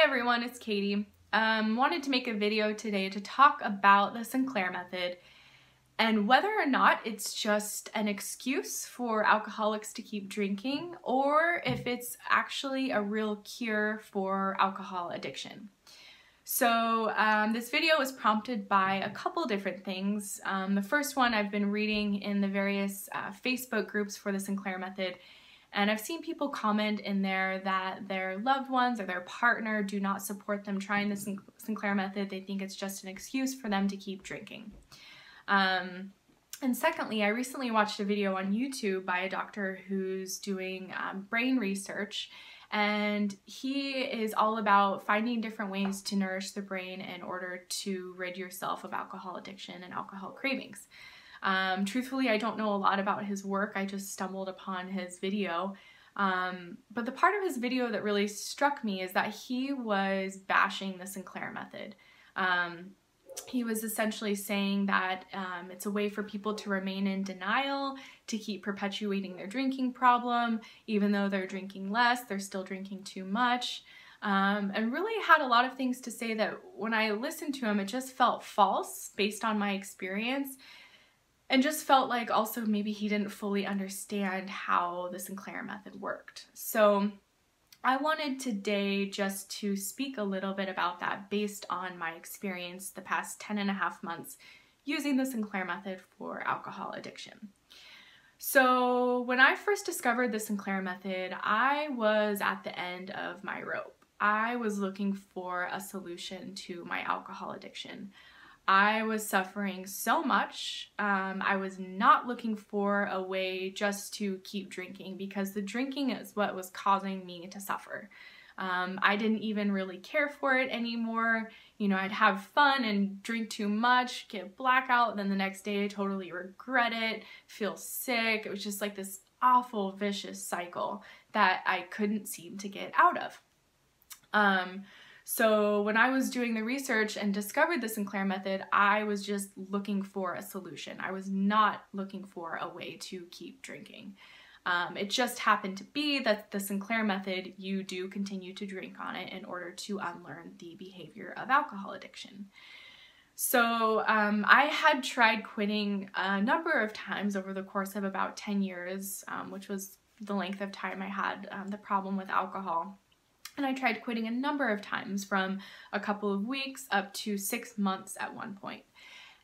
everyone, it's Katie. Wanted to make a video today to talk about the Sinclair Method and whether or not it's just an excuse for alcoholics to keep drinking or if it's actually a real cure for alcohol addiction. So this video was prompted by a couple different things. The first one I've been reading in the various Facebook groups for the Sinclair Method, and I've seen people comment in there that their loved ones or their partner do not support them trying the Sinclair Method. They think it's just an excuse for them to keep drinking. And secondly, I recently watched a video on YouTube by a doctor who's doing brain research, and he is all about finding different ways to nourish the brain in order to rid yourself of alcohol addiction and alcohol cravings. Truthfully, I don't know a lot about his work. I just stumbled upon his video. But the part of his video that really struck me is that he was bashing the Sinclair Method. He was essentially saying that it's a way for people to remain in denial, to keep perpetuating their drinking problem. Even though they're drinking less, they're still drinking too much. And really had a lot of things to say that when I listened to him, it just felt false based on my experience. And just felt like also maybe he didn't fully understand how the Sinclair Method worked. So I wanted today just to speak a little bit about that based on my experience the past 10.5 months using the Sinclair Method for alcohol addiction. So when I first discovered the Sinclair Method, I was at the end of my rope. I was looking for a solution to my alcohol addiction. I was suffering so much. I was not looking for a way just to keep drinking because the drinking is what was causing me to suffer. I didn't even really care for it anymore. You know, I'd have fun and drink too much, get blackout, then the next day I totally regret it, feel sick. It was just like this awful, vicious cycle that I couldn't seem to get out of. So when I was doing the research and discovered the Sinclair Method, I was just looking for a solution. I was not looking for a way to keep drinking. It just happened to be that the Sinclair Method, you do continue to drink on it in order to unlearn the behavior of alcohol addiction. So I had tried quitting a number of times over the course of about 10 years, which was the length of time I had the problem with alcohol. And I tried quitting a number of times, from a couple of weeks up to 6 months at one point.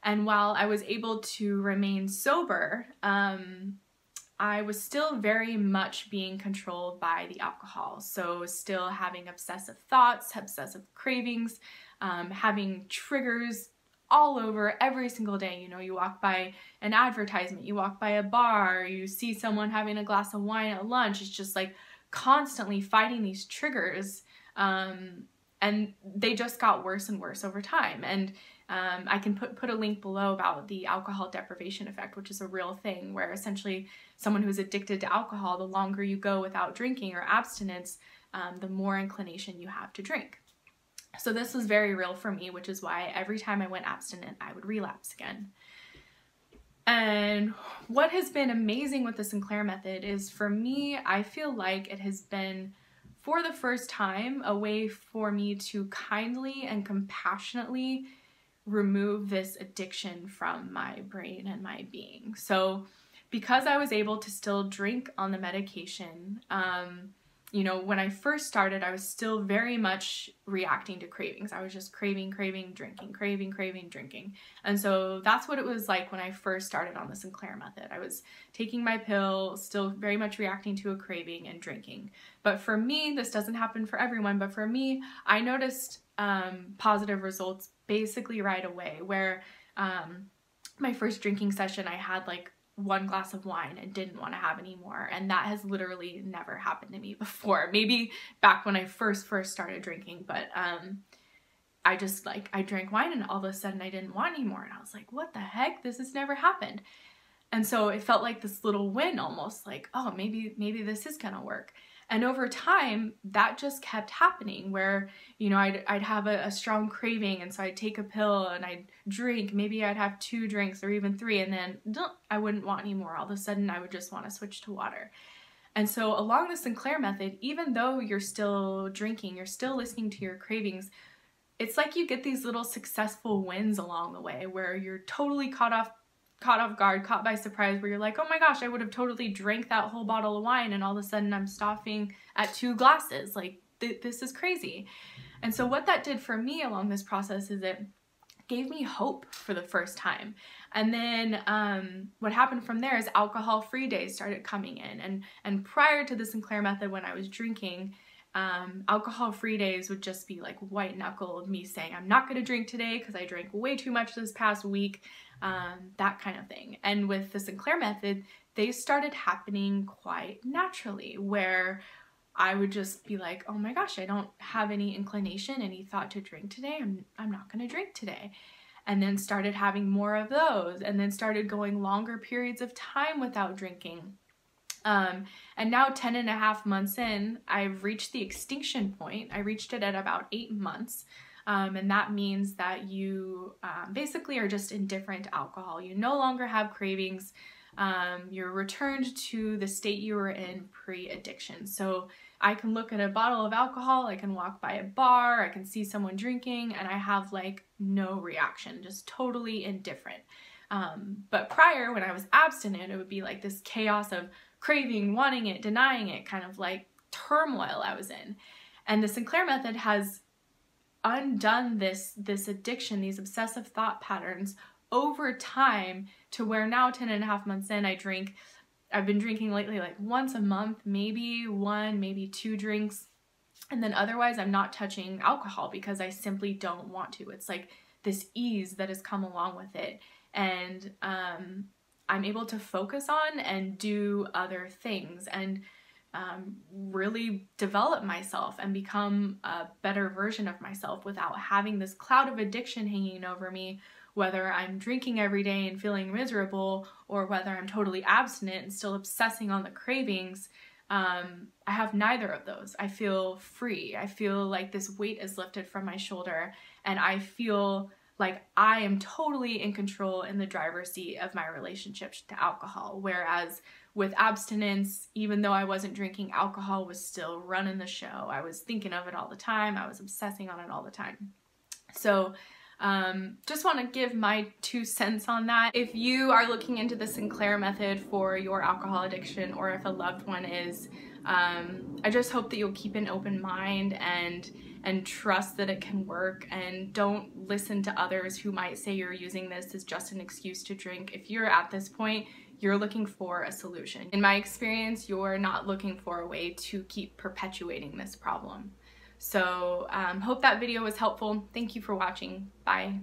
And while I was able to remain sober, I was still very much being controlled by the alcohol. So still having obsessive thoughts, obsessive cravings, having triggers all over every single day. You know, you walk by an advertisement, you walk by a bar, you see someone having a glass of wine at lunch. It's just like constantly fighting these triggers, and they just got worse and worse over time. And I can put a link below about the alcohol deprivation effect, which is a real thing where essentially someone who's addicted to alcohol, the longer you go without drinking or abstinence, the more inclination you have to drink. So this was very real for me, which is why every time I went abstinent, I would relapse again. And what has been amazing with the Sinclair Method is, for me, I feel like it has been, for the first time, a way for me to kindly and compassionately remove this addiction from my brain and my being. So because I was able to still drink on the medication, you know, when I first started, I was still very much reacting to cravings. I was just craving, drinking, craving, drinking. And so that's what it was like when I first started on the Sinclair Method. I was taking my pill, still very much reacting to a craving and drinking. But for me, this doesn't happen for everyone, but for me, I noticed positive results basically right away, where my first drinking session, I had like 1 glass of wine and didn't want to have any more, and that has literally never happened to me before. Maybe back when I first started drinking, but I just I drank wine and all of a sudden I didn't want any more, and I was like, what the heck, this has never happened. And so it felt like this little win, almost like, oh, maybe this is gonna work. And over time, that just kept happening, where, you know, I'd have a strong craving, and so I'd take a pill and I'd drink. Maybe I'd have 2 drinks or even 3, and then I wouldn't want any more. All of a sudden, I would just want to switch to water. And so along the Sinclair method, even though you're still drinking, you're still listening to your cravings, it's like you get these little successful wins along the way where you're totally caught off guard, caught by surprise, where you're like, oh my gosh, I would have totally drank that whole bottle of wine, and all of a sudden I'm stopping at 2 glasses. Like, this is crazy. And so what that did for me along this process is it gave me hope for the first time. And then what happened from there is alcohol-free days started coming in. And prior to the Sinclair method, when I was drinking, alcohol-free days would just be like white knuckle of me saying, I'm not going to drink today because I drank way too much this past week, that kind of thing. And with the Sinclair method, they started happening quite naturally, where I would just be like, oh my gosh, I don't have any inclination, any thought to drink today. I'm not going to drink today. And then started having more of those, and then started going longer periods of time without drinking. And now 10.5 months in, I've reached the extinction point. I reached it at about 8 months. And that means that you basically are just indifferent to alcohol. You no longer have cravings. You're returned to the state you were in pre-addiction. So I can look at a bottle of alcohol, I can walk by a bar, I can see someone drinking, and I have like no reaction, just totally indifferent. But prior, when I was abstinent, it would be like this chaos of craving, wanting it, denying it, kind of like turmoil I was in. And the Sinclair method has undone this addiction, these obsessive thought patterns over time, to where now 10.5 months in, I've been drinking lately like once a month, maybe 1, maybe 2 drinks. And then otherwise I'm not touching alcohol because I simply don't want to. It's like this ease that has come along with it. And I'm able to focus on and do other things and really develop myself and become a better version of myself without having this cloud of addiction hanging over me, whether I'm drinking every day and feeling miserable, or whether I'm totally abstinent and still obsessing on the cravings. I have neither of those. I feel free. I feel like this weight is lifted from my shoulder, and I feel like I am totally in control, in the driver's seat of my relationship to alcohol. Whereas with abstinence, even though I wasn't drinking, alcohol was still running the show. I was thinking of it all the time. I was obsessing on it all the time. So just want to give my 2 cents on that. If you are looking into the Sinclair method for your alcohol addiction, or if a loved one is, I just hope that you'll keep an open mind and trust that it can work, and don't listen to others who might say you're using this as just an excuse to drink. If you're at this point, you're looking for a solution. In my experience, you're not looking for a way to keep perpetuating this problem. So hope that video was helpful. Thank you for watching. Bye.